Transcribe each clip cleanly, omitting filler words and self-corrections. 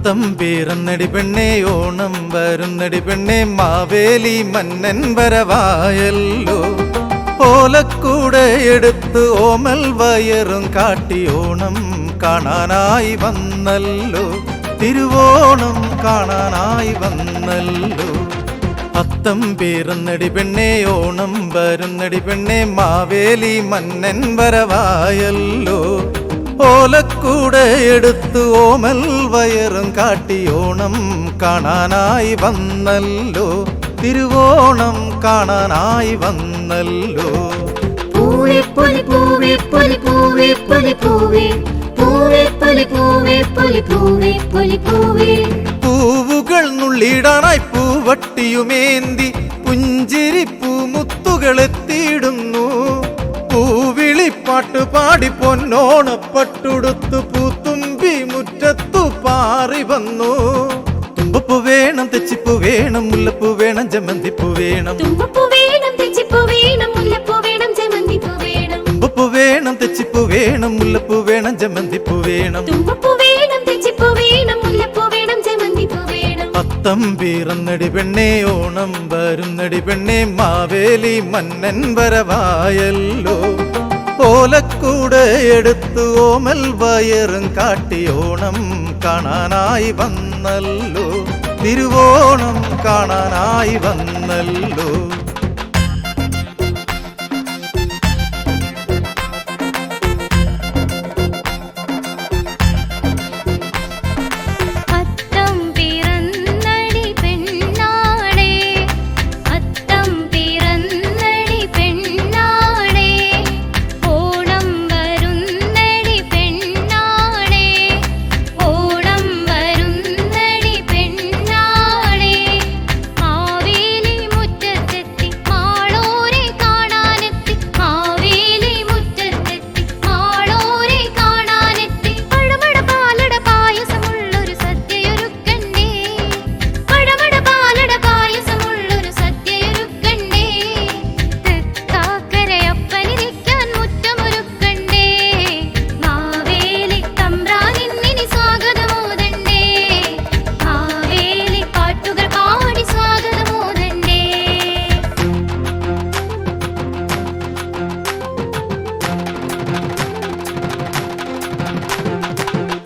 അത്തം പിറന്നടി പെണ്ണേ ഓണം വരുന്നടി പെണ്ണേ മാവേലി മന്നൻ വരവായല്ലോ ഓലക്കൂടെ എടുത്ത് ഓമൽ വയറും കാട്ടി ഓണം കാണാനായി വന്നല്ലോ തിരുവോണം കാണാനായി വന്നല്ലോ അത്തം പിറന്നടി പെണ്ണേ ഓണം വരുന്നടി പെണ്ണേ മാവേലി മന്നൻ വരവായല്ലോ ഓലക്കൂടെ എടുത്ത് ഓമൽ വയറും കാട്ടി ഓണം കാണാനായി വന്നല്ലോ തിരുവോണം കാണാനായി വന്നല്ലോ പൂവേ പൊലി പൂവേ പൊലി പൂവേ പൊലി പൂവേ പൂവേ പൊലി പൂവേ പൊലി പൂവേ പൊലി പൂവേ പൂവുകൾ നുള്ളിടാനായി പൂവട്ടിയുമേന്തി പുഞ്ചിരി പൂമുത്തുകളെത്തിയിടുന്നു പൂവിളിപ്പാട്ട് പാടി പൊന്നോണപ്പട്ടുടുത്തു പൂത്തുമ്പി മുറ്റത്തു പാറി വന്നു തുമ്പപ്പൂ വേണം തെച്ചിപ്പൂ വേണം മുല്ലപ്പൂ വേണം ജമന്തിപ്പൂ വേണം തുമ്പപ്പൂ വേണം തെച്ചിപ്പൂ വേണം മുല്ലപ്പൂ വേണം ജമന്തിപ്പൂ വേണം തുമ്പപ്പൂ വേണം തെച്ചിപ്പൂ വേണം മുല്ലപ്പൂ വേണം ജമന്തിപ്പൂ വേണം തുമ്പപ്പൂ വേണം തെച്ചിപ്പൂ വേണം മുല്ലപ്പൂ വേണം ജമന്തിപ്പൂ വേണം അത്തം പിറന്നടി പെണ്ണേ ഓണം വരുന്നടി പെണ്ണേ മാവേലി മന്നൻ വരവായല്ലോ ഓലക്കൂടെ എടുത്ത് ഓമൽ വയറും കാട്ടി ഓണം കാണാനായി വന്നല്ലോ തിരുവോണം കാണാനായി വന്നല്ലോ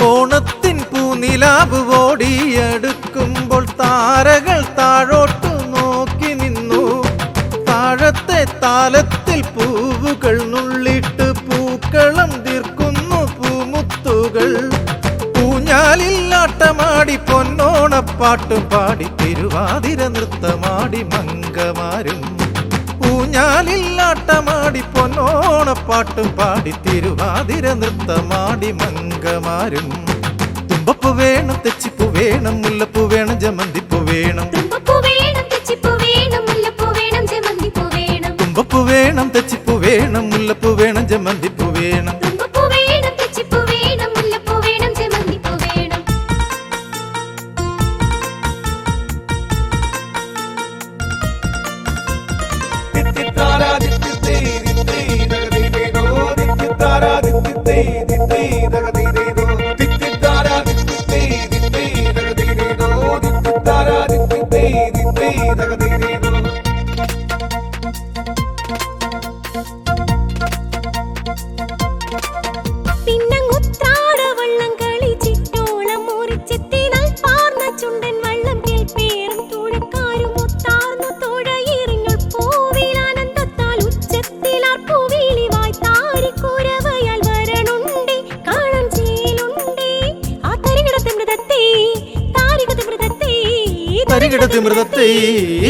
ഓണത്തിൻ പൂനിലാവ് ഓടിയെടുക്കുമ്പോൾ താരകൾ താഴോട്ടു നോക്കി നിന്നു താഴത്തെ താലത്തിൽ പൂവുകൾ നുള്ളിട്ട് പൂക്കളം തീർക്കുന്നു പൂമുത്തുകൾ ഊഞ്ഞാലില്ലാട്ടമാടി പൊന്നോണപ്പാട്ടും പാടി തിരുവാതിര നൃത്തമാടി മംഗമാരും ഊഞ്ഞാലില്ലാട്ടമാടി പൊന്നോണപ്പാട്ടും പാടി തിരുവാതിര നൃത്തമാടി മംഗമാരും തുമ്പപ്പൂ വേണം തെച്ചിപ്പൂ വേണം മുല്ലപ്പൂ വേണം ജമന്തിപ്പൂ വേണം തുമ്പപ്പൂ വേണം തെച്ചിപ്പൂ വേണം മുല്ലപ്പൂ വേണം ജമന്തിപ്പൂ വേണം തുമ്പപ്പൂ വേണം തെച്ചിപ്പൂ വേണം മുല്ലപ്പൂ വേണം ജമന്തിപ്പൂ വേണം തുമ്പപ്പൂ വേണം തെച്ചിപ്പൂ വേണം മുല്ലപ്പൂ വേണം ജമന്തിപ്പൂ വേണം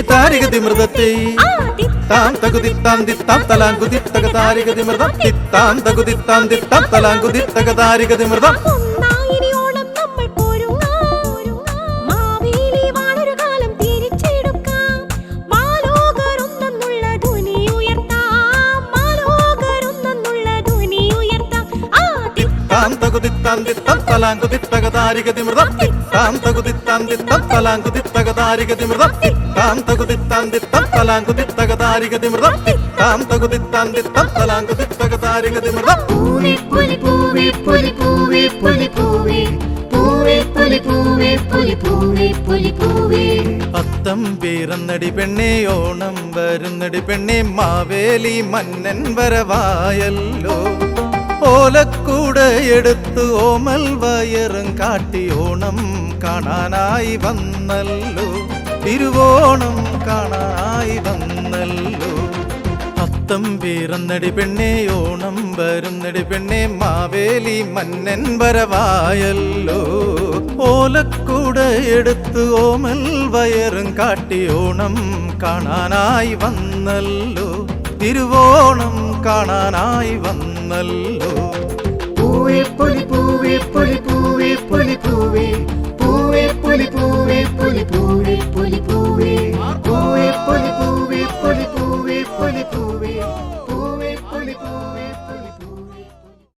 താരികതിമൃതത്തെ താം തകുതിത്താം ദിത്താം തലാങ്കുതിത്തക താരികതിമൃതം തിത്താം തകുതിത്താം ദിത്താം തലാങ്കുതിത്തക താരികതിമൃതം തകുതിത്താം ദിത്താം തലാങ്കുതിത്തക താരികതിമൃതം തിത്താം തകുതിത്താം ദിത്താം തലാങ്കുതിത്തക താരികതിമൃതം തിത്താം തകുതിത്താം ദിത്താം തലാങ്കുതിത്തക താരികതിമൃതം തിത്താം തകുതിത്താം ദിത്താം തലാങ്കുതിത്തക താരികതിമൃതം പൂവേ പൊലി പൂവേ പൊലി പൂവേ പൊലി പൂവേ പൂവേ പൊലി പൂവേ പൊലിപ്പൂവേ പൊലിപ്പൂവേ അത്തം പിറന്നടി പെണ്ണെ ഓണം വരുന്നടി പെണ്ണെ മാവേലി മന്നൻ വരവായല്ലോ ഓലക്കൂട എടുത്ത് ഓമൽ വയറും കാട്ടി ഓണം കാണാനായി വന്നല്ലോ തിരുവോണം കാണാനായി വന്നല്ലോ അത്തം പിറന്നടി പെണ്ണെ ഓണം വരുന്നടി പെണ്ണെ മാവേലി മന്നൻ വരവായല്ലോ ഓലക്കൂട എടുത്ത് ഓമൽ വയറും കാട്ടി ഓണം കാണാനായി വന്നല്ലോ തിരുവോണം കാണാനായി വന്നല്ലോ പൂവേ പൊലിപ്പൂവേ പൊലിപ്പൂവേ പൊലിപ്പൂവേ പൂവേ പൊലിപ്പൂവേ പൊലിപ്പൂവേ പൊലിപ്പൂവേ പൂവേ പൊലിപ്പൂവേ പൊലിപ്പൂവേ പൊലിപ്പൂവേ പൂവേ പൊലിപ്പൂവേ